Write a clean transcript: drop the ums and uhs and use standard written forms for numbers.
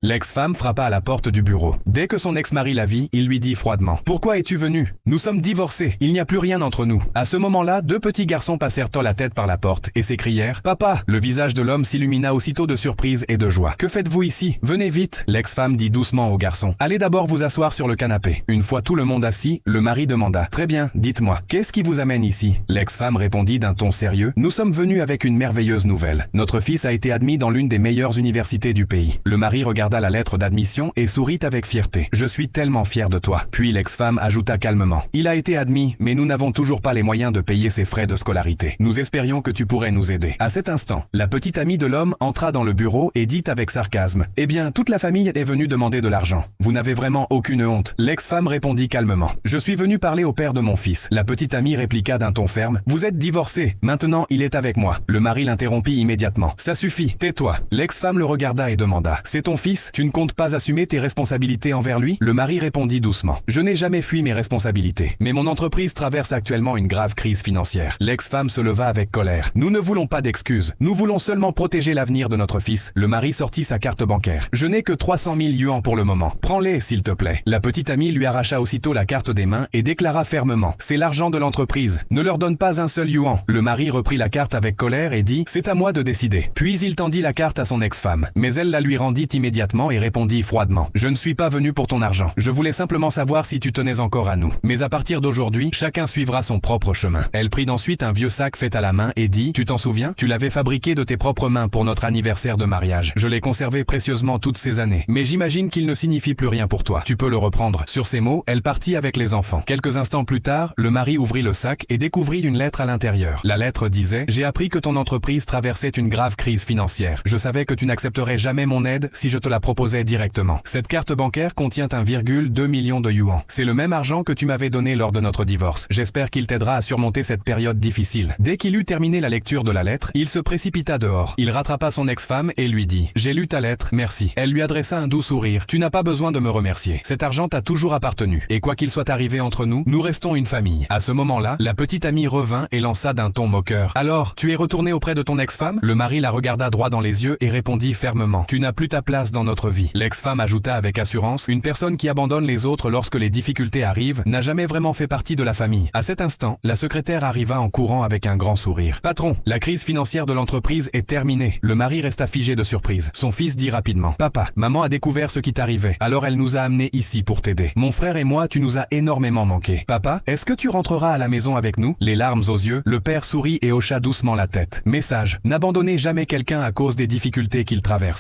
L'ex-femme frappa à la porte du bureau. Dès que son ex-mari la vit, il lui dit froidement « Pourquoi es-tu venu? Nous sommes divorcés, il n'y a plus rien entre nous. » À ce moment-là, deux petits garçons passèrent la tête par la porte et s'écrièrent « Papa !» Le visage de l'homme s'illumina aussitôt de surprise et de joie. « Que faites-vous ici? Venez vite !» L'ex-femme dit doucement au garçon « Allez d'abord vous asseoir sur le canapé. » Une fois tout le monde assis, le mari demanda « Très bien, dites-moi, qu'est-ce qui vous amène ici ?» L'ex-femme répondit d'un ton sérieux « Nous sommes venus avec une merveilleuse nouvelle. Notre fils a été admis dans l'une des meilleures universités du pays. » Le mari regarda la lettre d'admission et sourit avec fierté. « Je suis tellement fier de toi. » Puis l'ex-femme ajouta calmement. « Il a été admis, mais nous n'avons toujours pas les moyens de payer ses frais de scolarité. Nous espérions que tu pourrais nous aider. » À cet instant, la petite amie de l'homme entra dans le bureau et dit avec sarcasme. « Eh bien, toute la famille est venue demander de l'argent. Vous n'avez vraiment aucune honte. » L'ex-femme répondit calmement. « Je suis venue parler au père de mon fils. » La petite amie répliqua d'un ton ferme. « Vous êtes divorcés. Maintenant, il est avec moi. » Le mari l'interrompit immédiatement. « Ça suffit. Tais-toi. » L'ex-femme le regarda et demanda. « C'est ton fils? Tu ne comptes pas assumer tes responsabilités envers lui ?» Le mari répondit doucement. « Je n'ai jamais fui mes responsabilités. Mais mon entreprise traverse actuellement une grave crise financière. » L'ex-femme se leva avec colère. « Nous ne voulons pas d'excuses. Nous voulons seulement protéger l'avenir de notre fils. » Le mari sortit sa carte bancaire. « Je n'ai que 300 000 yuans pour le moment. Prends-les, s'il te plaît. » La petite amie lui arracha aussitôt la carte des mains et déclara fermement. « C'est l'argent de l'entreprise. Ne leur donne pas un seul yuan. » Le mari reprit la carte avec colère et dit « C'est à moi de décider. » Puis il tendit la carte à son ex-femme. Mais elle la lui rendit immédiatement et répondit froidement. « Je ne suis pas venu pour ton argent. Je voulais simplement savoir si tu tenais encore à nous. Mais à partir d'aujourd'hui, chacun suivra son propre chemin. » Elle prit ensuite un vieux sac fait à la main et dit « Tu t'en souviens? Tu l'avais fabriqué de tes propres mains pour notre anniversaire de mariage. Je l'ai conservé précieusement toutes ces années. Mais j'imagine qu'il ne signifie plus rien pour toi. Tu peux le reprendre. » Sur ces mots, elle partit avec les enfants. Quelques instants plus tard, le mari ouvrit le sac et découvrit une lettre à l'intérieur. La lettre disait « J'ai appris que ton entreprise traversait une grave crise financière. Je savais que tu n'accepterais jamais mon aide si je te la proposais directement. Cette carte bancaire contient 1,2 million de yuans. C'est le même argent que tu m'avais donné lors de notre divorce. J'espère qu'il t'aidera à surmonter cette période difficile. » Dès qu'il eut terminé la lecture de la lettre, il se précipita dehors. Il rattrapa son ex-femme et lui dit « J'ai lu ta lettre, merci. » Elle lui adressa un doux sourire. « Tu n'as pas besoin de me remercier. Cet argent t'a toujours appartenu. Et quoi qu'il soit arrivé entre nous, nous restons une famille. » À ce moment-là, la petite amie revint et lança d'un ton moqueur. « Alors, tu es retourné auprès de ton ex-femme ?» Le mari la regarda droit dans les yeux et répondit fermement. « Tu n'as plus ta place dans notre vie. » L'ex-femme ajouta avec assurance. « Une personne qui abandonne les autres lorsque les difficultés arrivent n'a jamais vraiment fait partie de la famille. » À cet instant, la secrétaire arriva en courant avec un grand sourire. « Patron, la crise financière de l'entreprise est terminée. » Le mari resta figé de surprise. Son fils dit rapidement. « Papa, maman a découvert ce qui t'arrivait. Alors elle nous a amenés ici pour t'aider. Mon frère et moi, tu nous as énormément manqué. Papa, est-ce que tu rentreras à la maison avec nous ?» Les larmes aux yeux, le père sourit et hocha doucement la tête. Message. N'abandonnez jamais quelqu'un à cause des difficultés qu'il traverse.